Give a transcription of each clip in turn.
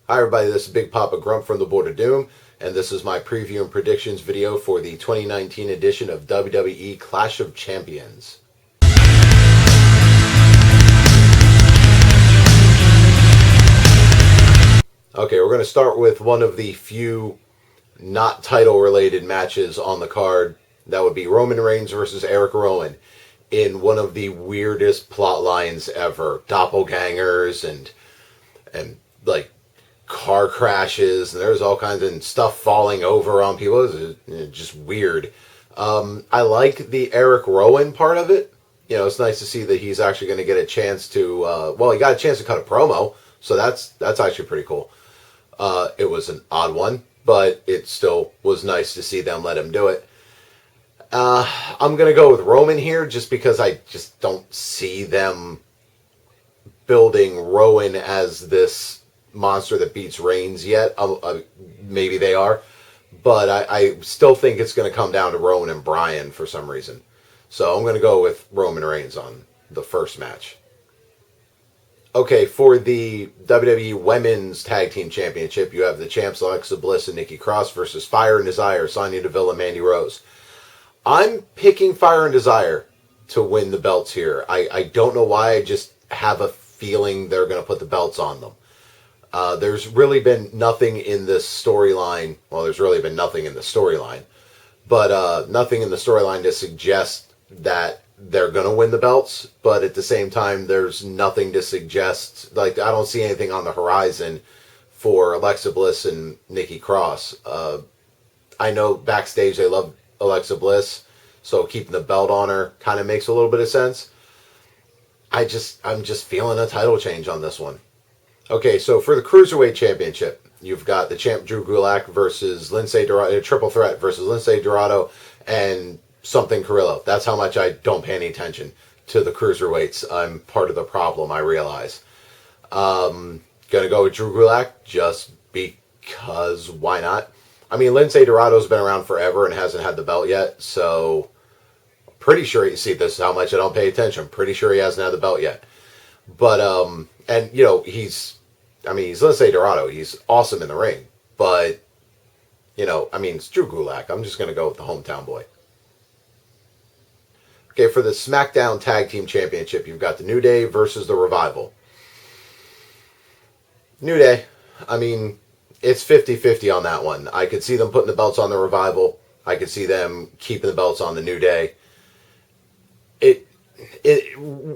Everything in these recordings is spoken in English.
Hi everybody, this is BigPapaGrump from the Board of Doom, and this is my preview and predictions video for the 2019 edition of WWE Clash of Champions. Okay, we're going to start with one of the few not title-related matches on the card. That would be Roman Reigns versus Erick Rowan in one of the weirdest plot lines ever. Doppelgangers and like car crashes, and there's all kinds of stuff falling over on people. It's just weird. I like the Erick Rowan part of it. You know, it's nice to see that he's actually going to get a chance to. He got a chance to cut a promo, so that's actually pretty cool. It was an odd one, but it still was nice to see them let him do it. I'm going to go with Roman here just because I just don't see them building Rowan as this monster that beats Reigns yet. Maybe they are, but I still think it's going to come down to Rowan and Bryan for some reason. So I'm going to go with Roman Reigns on the first match. Okay, for the WWE Women's Tag Team Championship, you have the champs Alexa Bliss and Nikki Cross versus Fire and Desire, Sonya Deville and Mandy Rose. I'm picking Fire and Desire to win the belts here. I don't know why, I just have a feeling they're going to put the belts on them. There's really been nothing in this storyline. Well, there's really been nothing in the storyline. But nothing in the storyline to suggest that they're going to win the belts. But at the same time, there's nothing to suggest. Like, I don't see anything on the horizon for Alexa Bliss and Nikki Cross. I know backstage they love Alexa Bliss, so keeping the belt on her kind of makes a little bit of sense. I'm just feeling a title change on this one. Okay, so for the Cruiserweight Championship, you've got the champ Drew Gulak versus Lindsay Dorado, triple threat versus Lindsay Dorado and something Carrillo. That's how much I don't pay any attention to the Cruiserweights. I'm part of the problem, I realize. Gonna go with Drew Gulak just because why not? I mean, Lindsay Dorado's been around forever and hasn't had the belt yet, so pretty sure, you see, this is how much I don't pay attention. I'm pretty sure he hasn't had the belt yet. But, and, you know, he's Lindsay Dorado. He's awesome in the ring. But, you know, I mean, it's Drew Gulak. I'm just going to go with the hometown boy. Okay, for the SmackDown Tag Team Championship, you've got the New Day versus the Revival. New Day. I mean, it's 50-50 on that one. I could see them putting the belts on the Revival. I could see them keeping the belts on the New Day.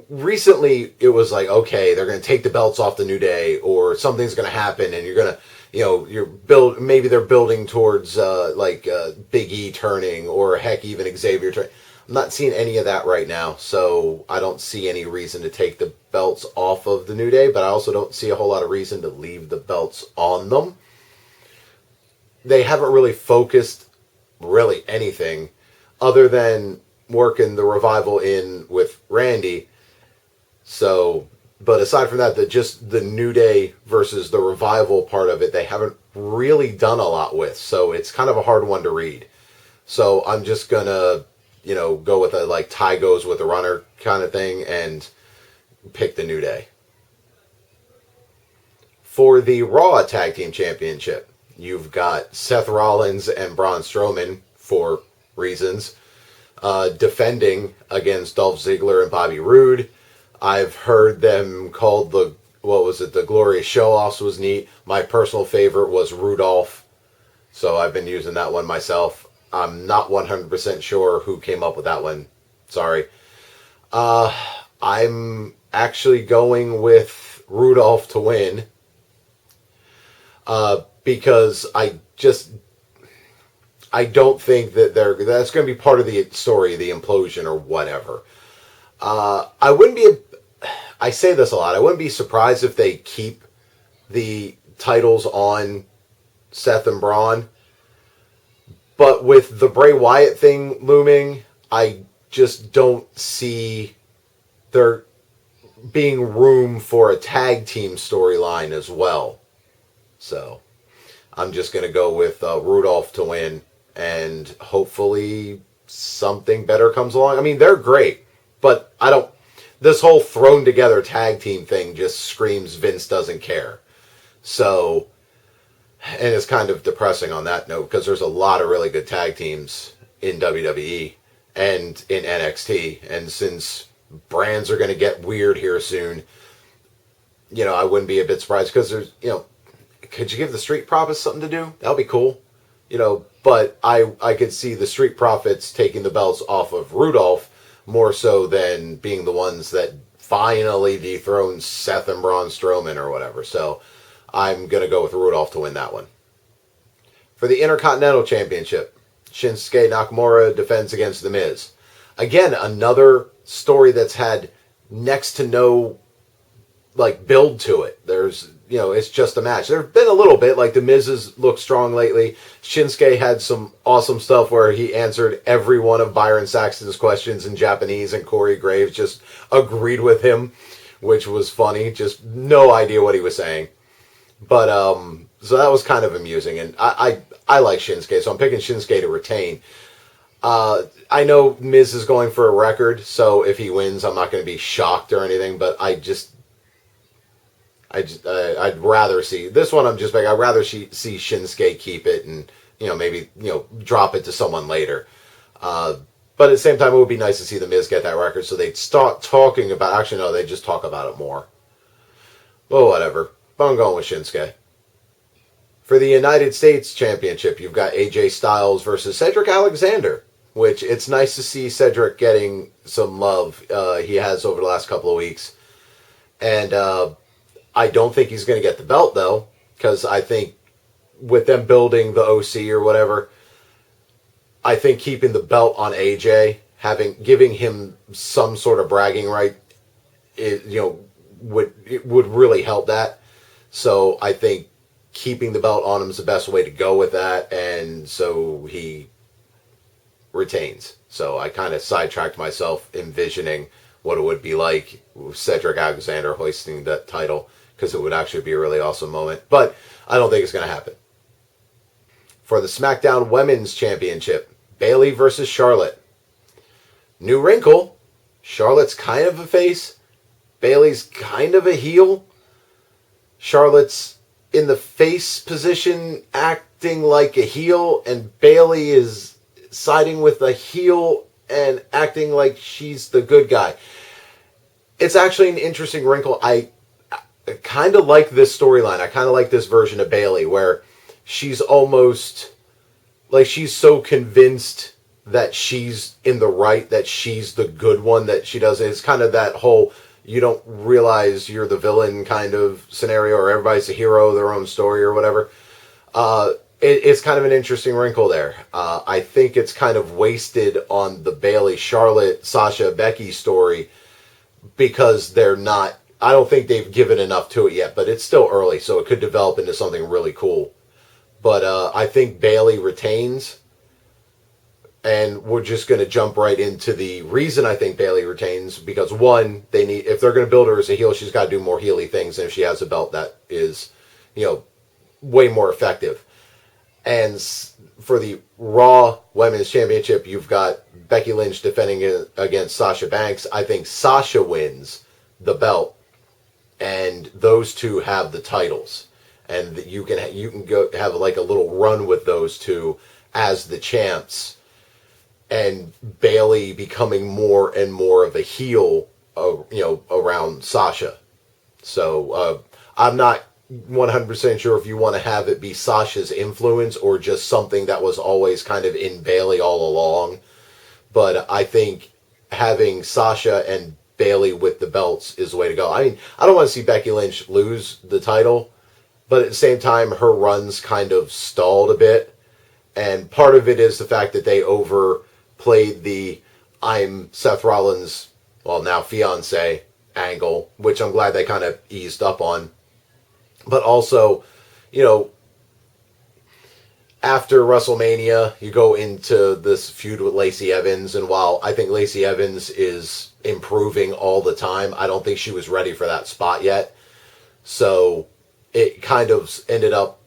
Recently it was like, okay, they're going to take the belts off the New Day, or something's going to happen, and you're going to, you know, maybe they're building towards Big E turning, or heck, even Xavier turning. I'm not seeing any of that right now, so I don't see any reason to take the belts off of the New Day, but I also don't see a whole lot of reason to leave the belts on them. They haven't really focused really anything other than working the Revival in with Randy. So, but aside from that, just the New Day versus the Revival part of it, they haven't really done a lot with. So it's kind of a hard one to read. So I'm just gonna, you know, go with a like tie goes with a runner kind of thing and pick the New Day. For the Raw Tag Team Championship, you've got Seth Rollins and Braun Strowman, for reasons, defending against Dolph Ziggler and Bobby Roode. I've heard them called the Glorious Show-Offs was neat. My personal favorite was Rudolph, so I've been using that one myself. I'm not 100% sure who came up with that one. Sorry. I'm actually going with Rudolph to win, because I don't think that that's going to be part of the story, the implosion or whatever. I say this a lot, I wouldn't be surprised if they keep the titles on Seth and Braun. But with the Bray Wyatt thing looming, I just don't see there being room for a tag team storyline as well. So I'm just going to go with Rudolph to win, and hopefully something better comes along. I mean, they're great, but this whole thrown together tag team thing just screams Vince doesn't care. So And it's kind of depressing on that note because there's a lot of really good tag teams in WWE and in NXT. And since brands are going to get weird here soon, I wouldn't be a bit surprised because could you give the Street Profits something to do? That would be cool. But I could see the Street Profits taking the belts off of Rudolph more so than being the ones that finally dethrone Seth and Braun Strowman or whatever. So I'm going to go with Rudolph to win that one. For the Intercontinental Championship, Shinsuke Nakamura defends against The Miz. Again, another story that's had next to no build to it. There's, it's just a match. There's been a little bit, The Miz has looked strong lately. Shinsuke had some awesome stuff where he answered every one of Byron Saxton's questions in Japanese, and Corey Graves just agreed with him, which was funny. Just no idea what he was saying. But, so that was kind of amusing, and I like Shinsuke, so I'm picking Shinsuke to retain. I know Miz is going for a record, so if he wins, I'm not going to be shocked or anything, but I'd rather see this one. I'd rather see Shinsuke keep it and maybe drop it to someone later. But at the same time, it would be nice to see the Miz get that record, so they'd start talking about. Actually, no, they just talk about it more. Well, whatever. But I'm going with Shinsuke. For the United States Championship, you've got AJ Styles versus Cedric Alexander, which it's nice to see Cedric getting some love he has over the last couple of weeks. And I don't think he's going to get the belt, though, because I think with them building the OC or whatever, I think keeping the belt on AJ, giving him some sort of bragging right, would really help that. So I think keeping the belt on him is the best way to go with that, and so he retains. So I kind of sidetracked myself envisioning what it would be like with Cedric Alexander hoisting that title, because it would actually be a really awesome moment. But I don't think it's going to happen. For the SmackDown Women's Championship, Bayley versus Charlotte. New wrinkle. Charlotte's kind of a face. Bayley's kind of a heel. Charlotte's in the face position acting like a heel, and Bayley is siding with a heel and acting like she's the good guy. It's actually an interesting wrinkle. I kind of like this storyline. I kind of like this version of Bayley where she's almost she's so convinced that she's in the right, that she's the good one, that she doesn't. It's kind of that whole you don't realize you're the villain kind of scenario, or everybody's a hero, their own story or whatever. It's kind of an interesting wrinkle there. I think it's kind of wasted on the Bayley, Charlotte, Sasha, Becky story because they're not. I don't think they've given enough to it yet, but it's still early, so it could develop into something really cool. But I think Bayley retains. And we're just going to jump right into the reason I think Bayley retains, because one, if they're going to build her as a heel, she's got to do more heel-y things, and if she has a belt that is, way more effective. And for the Raw Women's Championship, you've got Becky Lynch defending against Sasha Banks. I think Sasha wins the belt, and those two have the titles, and you can go have a little run with those two as the champs. And Bayley becoming more and more of a heel, around Sasha. So I'm not 100% sure if you want to have it be Sasha's influence or just something that was always kind of in Bayley all along. But I think having Sasha and Bayley with the belts is the way to go. I mean, I don't want to see Becky Lynch lose the title, but at the same time, her run's kind of stalled a bit. And part of it is the fact that they overplayed the I'm Seth Rollins, well, now fiance angle, which I'm glad they kind of eased up on. But also, after WrestleMania, you go into this feud with Lacey Evans, and while I think Lacey Evans is improving all the time, I don't think she was ready for that spot yet. So it kind of ended up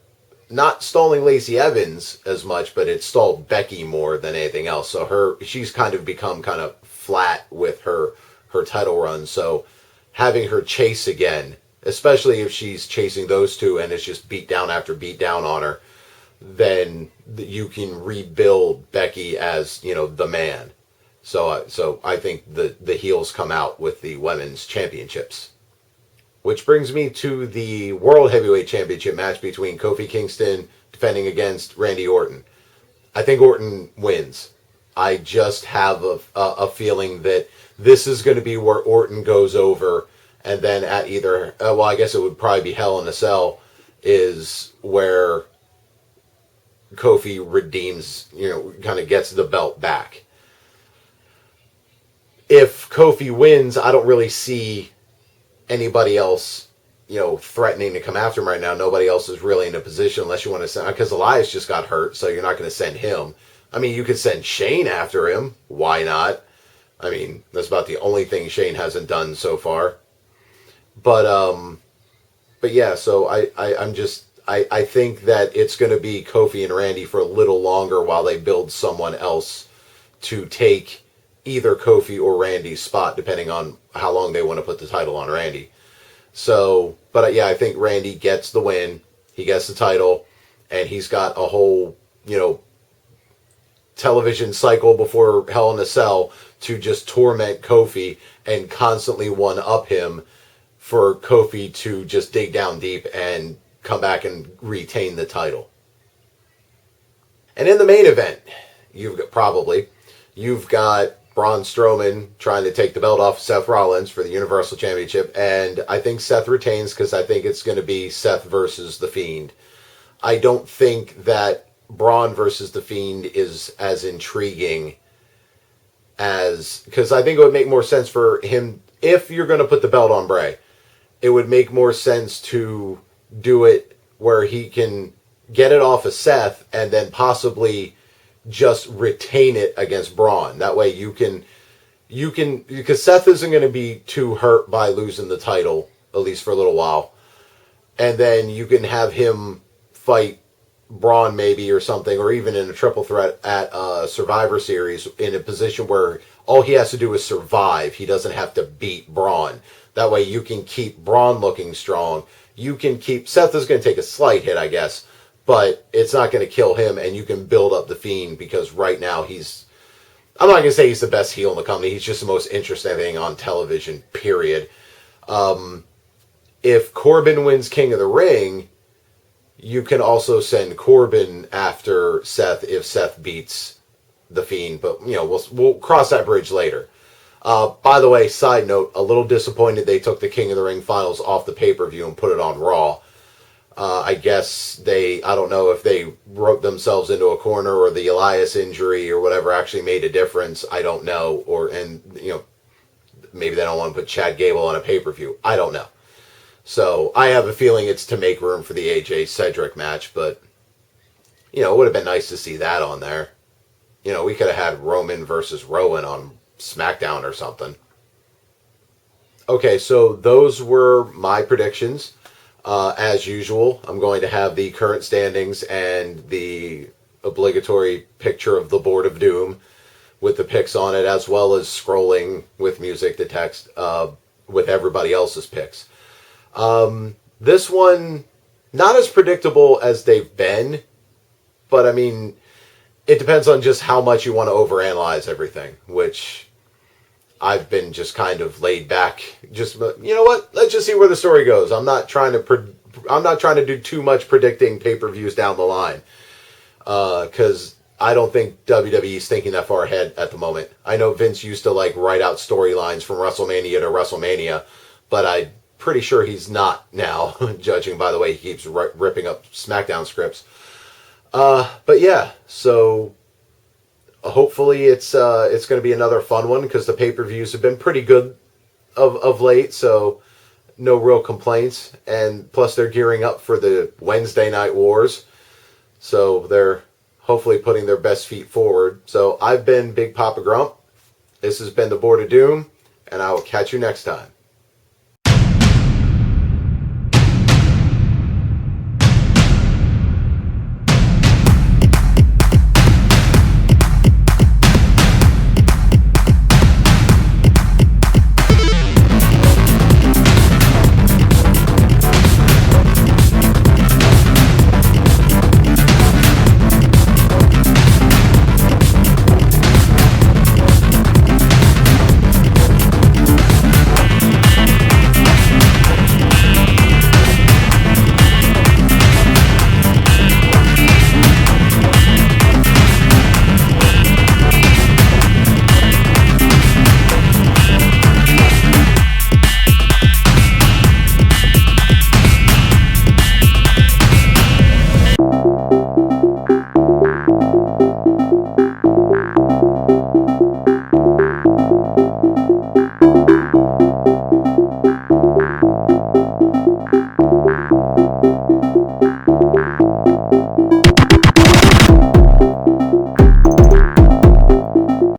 not stalling Lacey Evans as much, but it stalled Becky more than anything else. So she's kind of become kind of flat with her title run. So having her chase again especially if she's chasing those two and it's just beat down after beat down on her, then you can rebuild Becky as, the man. So I think the heels come out with the women's championships. Which brings me to the World Heavyweight Championship match between Kofi Kingston defending against Randy Orton. I think Orton wins. I just have a feeling that this is going to be where Orton goes over, and then at either, I guess it would probably be Hell in a Cell, is where Kofi redeems, kind of gets the belt back. If Kofi wins, I don't really see anybody else, threatening to come after him right now. Nobody else is really in a position unless you want to send, because Elias just got hurt, so you're not going to send him. I mean, you could send Shane after him. Why not? I mean, that's about the only thing Shane hasn't done so far. But yeah, so I think that it's going to be Kofi and Randy for a little longer while they build someone else to take either Kofi or Randy's spot, depending on how long they want to put the title on Randy. So, but yeah, I think Randy gets the win. He gets the title, and he's got a whole, television cycle before Hell in a Cell to just torment Kofi and constantly one-up him for Kofi to just dig down deep and come back and retain the title. And in the main event, you've got Braun Strowman trying to take the belt off Seth Rollins for the Universal Championship, and I think Seth retains because I think it's going to be Seth versus The Fiend. I don't think that Braun versus The Fiend is as intriguing as, because I think it would make more sense for him, if you're going to put the belt on Bray, it would make more sense to do it where he can get it off of Seth and then possibly just retain it against Braun. That way you can, because Seth isn't going to be too hurt by losing the title, at least for a little while. And then you can have him fight Braun maybe or something, or even in a triple threat at Survivor Series in a position where all he has to do is survive. He doesn't have to beat Braun. That way you can keep Braun looking strong. You can keep, Seth is going to take a slight hit, I guess, but it's not going to kill him, and you can build up The Fiend because right now I'm not going to say he's the best heel in the company. He's just the most interesting thing on television, period. If Corbin wins King of the Ring, you can also send Corbin after Seth if Seth beats The Fiend, but we'll cross that bridge later. By the way, side note, a little disappointed they took the King of the Ring finals off the pay-per-view and put it on Raw. I guess I don't know if they wrote themselves into a corner or the Elias injury or whatever actually made a difference. I don't know. Maybe they don't want to put Chad Gable on a pay-per-view. I don't know. So I have a feeling it's to make room for the AJ Cedric match, but, it would have been nice to see that on there. We could have had Roman versus Rowan on SmackDown or something. Okay, so those were my predictions. As usual, I'm going to have the current standings and the obligatory picture of the Board of Doom with the picks on it, as well as scrolling with music to text with everybody else's picks. This one, not as predictable as they've been, but I mean, it depends on just how much you want to overanalyze everything, which I've been just kind of laid back. Just, you know what? Let's just see where the story goes. I'm not trying to do too much predicting pay-per-views down the line, because I don't think WWE's thinking that far ahead at the moment. I know Vince used to write out storylines from WrestleMania to WrestleMania, but I'm pretty sure he's not now, judging by the way he keeps ripping up SmackDown scripts. But yeah, so hopefully it's going to be another fun one, because the pay-per-views have been pretty good of late, so no real complaints. And plus they're gearing up for the Wednesday Night Wars, so they're hopefully putting their best feet forward. So I've been Big Papa Grump. This has been the Board of Doom, and I will catch you next time.